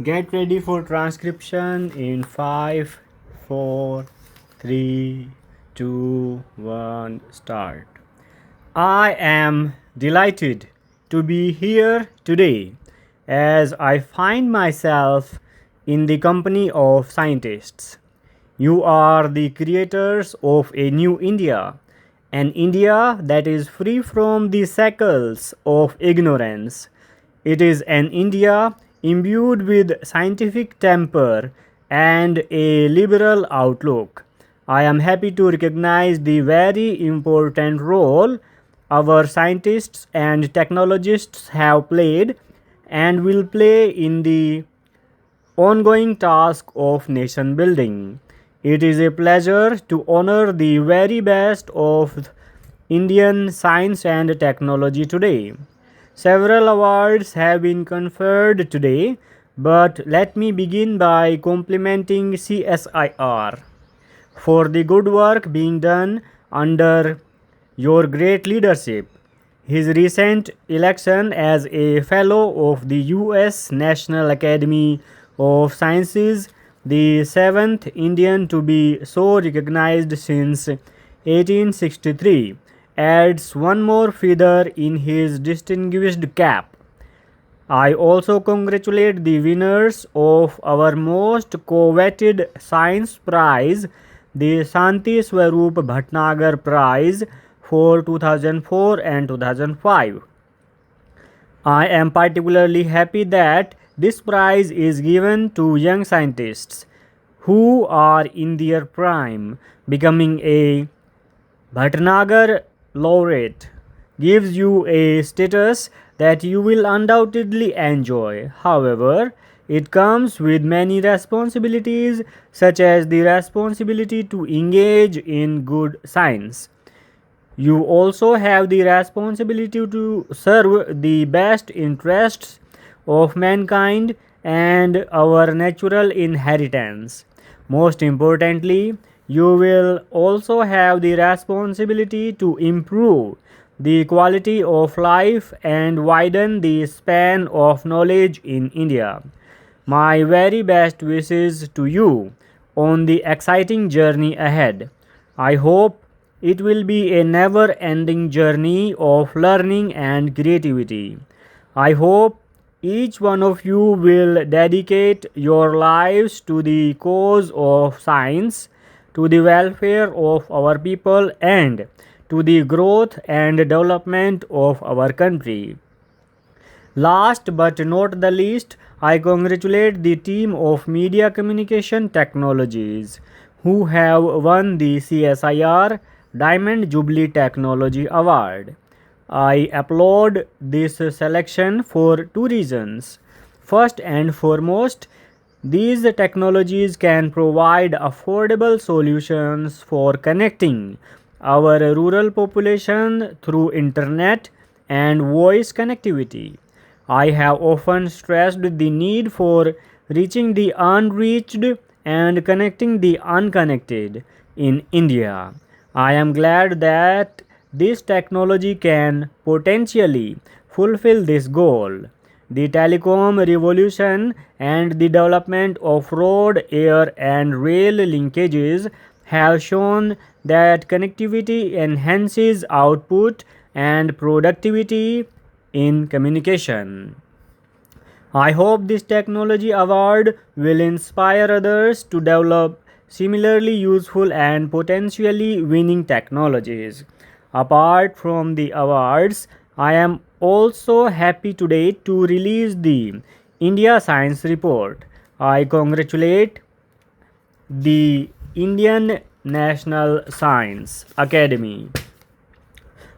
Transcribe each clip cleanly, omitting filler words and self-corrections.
Get ready for transcription in 5, 4, 3, 2, 1, start. I am delighted to be here today as I find myself in the company of scientists. You are the creators of a new India, an India that is free from the shackles of ignorance. It is an India imbued with scientific temper and a liberal outlook. I am happy to recognize the very important role our scientists and technologists have played and will play in the ongoing task of nation building. It is a pleasure to honor the very best of Indian science and technology today. Several awards have been conferred today, but let me begin by complimenting CSIR for the good work being done under your great leadership. His recent election as a Fellow of the U.S. National Academy of Sciences, the seventh Indian to be so recognized since 1863, adds one more feather in his distinguished cap. I also congratulate the winners of our most coveted science prize, the Shanti Swarup Bhatnagar Prize for 2004 and 2005. I am particularly happy that this prize is given to young scientists who are in their prime. Becoming a Bhatnagar laureate gives you a status that you will undoubtedly enjoy. However, it comes with many responsibilities, such as the responsibility to engage in good science. You also have the responsibility to serve the best interests of mankind and our natural inheritance. Most importantly, you will also have the responsibility to improve the quality of life and widen the span of knowledge in India. My very best wishes to you on the exciting journey ahead. I hope it will be a never ending journey of learning and creativity. I hope each one of you will dedicate your lives to the cause of science, to the welfare of our people, and to the growth and development of our country. Last but not the least, I congratulate the team of Media Communication Technologies who have won the CSIR Diamond Jubilee Technology Award. I applaud this selection for two reasons. First and foremost, these technologies can provide affordable solutions for connecting our rural population through internet and voice connectivity. I have often stressed the need for reaching the unreached and connecting the unconnected in India. I am glad that this technology can potentially fulfill this goal. The telecom revolution and the development of road, air, and rail linkages have shown that connectivity enhances output and productivity in communication. I hope this technology award will inspire others to develop similarly useful and potentially winning technologies. Apart from the awards, I am also happy today to release the India Science Report. I congratulate the Indian National Science Academy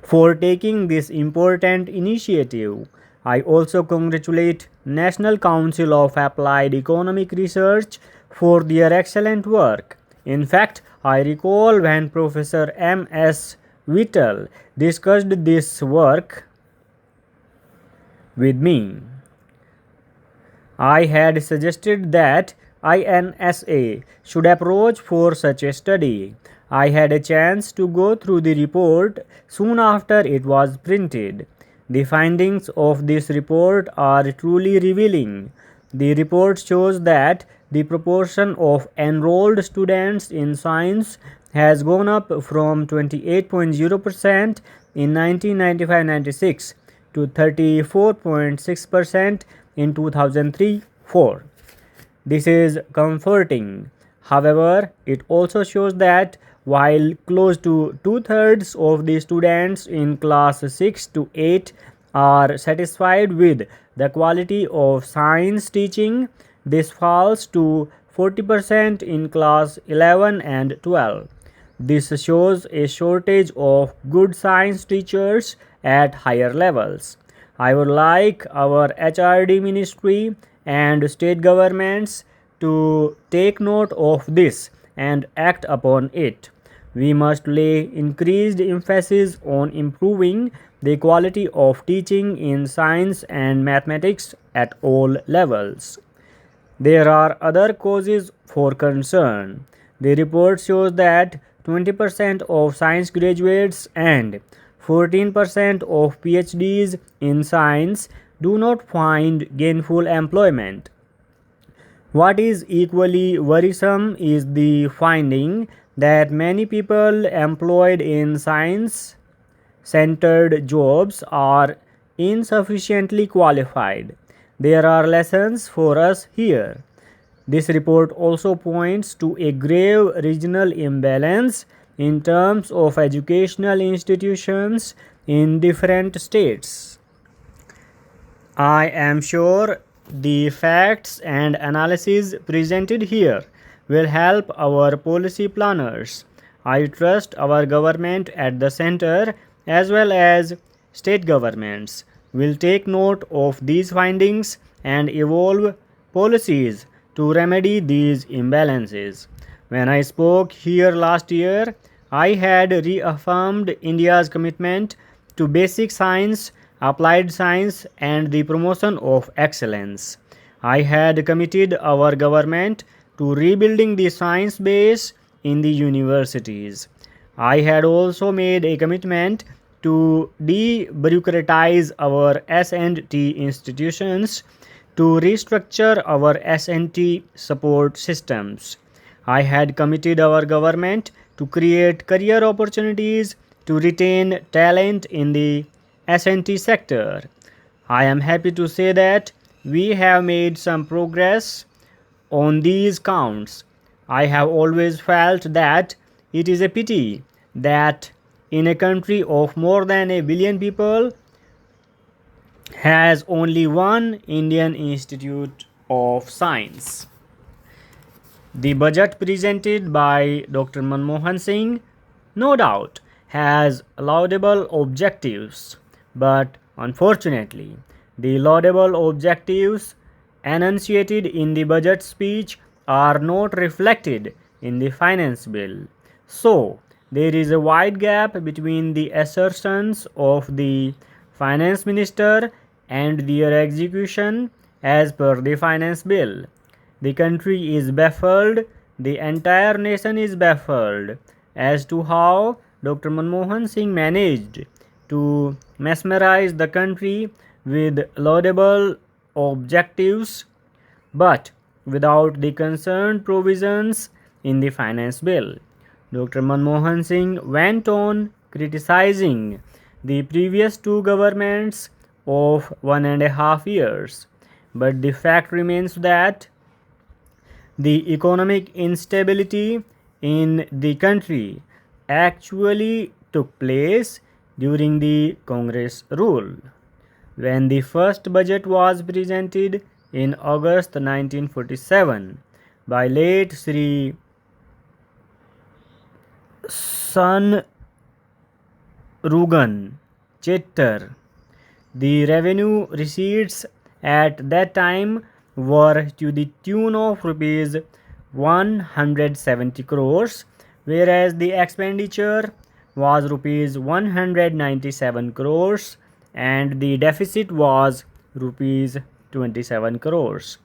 for taking this important initiative. I also congratulate National Council of Applied Economic Research for their excellent work. In fact, I recall when Professor M.S. Whittle discussed this work with me, I had suggested that INSA should approach for such a study. I had a chance to go through the report soon after it was printed. The findings of this report are truly revealing. The report shows that the proportion of enrolled students in science has gone up from 28.0% in 1995-96 to 34.6% in 2003-4. This is comforting. However, it also shows that while close to two-thirds of the students in class 6 to 8 are satisfied with the quality of science teaching, this falls to 40% in class 11 and 12. This shows a shortage of good science teachers at higher levels. I would like our HRD ministry and state governments to take note of this and act upon it. We must lay increased emphasis on improving the quality of teaching in science and mathematics at all levels. There are other causes for concern. The report shows that 20% of science graduates and 14% of PhDs in science do not find gainful employment. What is equally worrisome is the finding that many people employed in science centered jobs are insufficiently qualified. There are lessons for us here. This report also points to a grave regional imbalance in terms of educational institutions in different states. I am sure the facts and analysis presented here will help our policy planners. I trust our government at the center as well as state governments will take note of these findings and evolve policies to remedy these imbalances. When I spoke here last year, I had reaffirmed India's commitment to basic science, applied science, and the promotion of excellence. I had committed our government to rebuilding the science base in the universities. I had also made a commitment to de-bureaucratize our S&T institutions, to restructure our S&T support systems. I had committed our government to create career opportunities to retain talent in the S&T sector. I am happy to say that we have made some progress on these counts. I have always felt that it is a pity that in a country of more than a billion people has only one Indian Institute of Science. The budget presented by Dr. Manmohan Singh no doubt has laudable objectives, but unfortunately, the laudable objectives enunciated in the budget speech are not reflected in the finance bill. So, there is a wide gap between the assertions of the finance minister and their execution as per the finance bill. The country is baffled, the entire nation is baffled as to how Dr. Manmohan Singh managed to mesmerize the country with laudable objectives but without the concerned provisions in the finance bill. Dr. Manmohan Singh went on criticizing the previous two governments of 1.5 years, but the fact remains that the economic instability in the country actually took place during the Congress rule. When the first budget was presented in August 1947 by late Sri San Rugan Chettar, the revenue receipts at that time were to the tune of rupees 170 crores, whereas the expenditure was rupees 197 crores and the deficit was rupees 27 crores.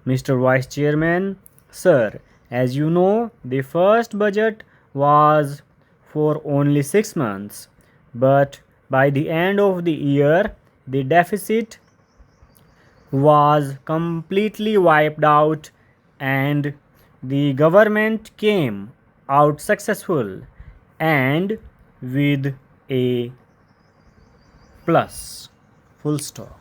Mr. Vice Chairman, sir, as you know, the first budget was for only 6 months, but by the end of the year, the deficit was completely wiped out and the government came out successful and with a plus. Full stop.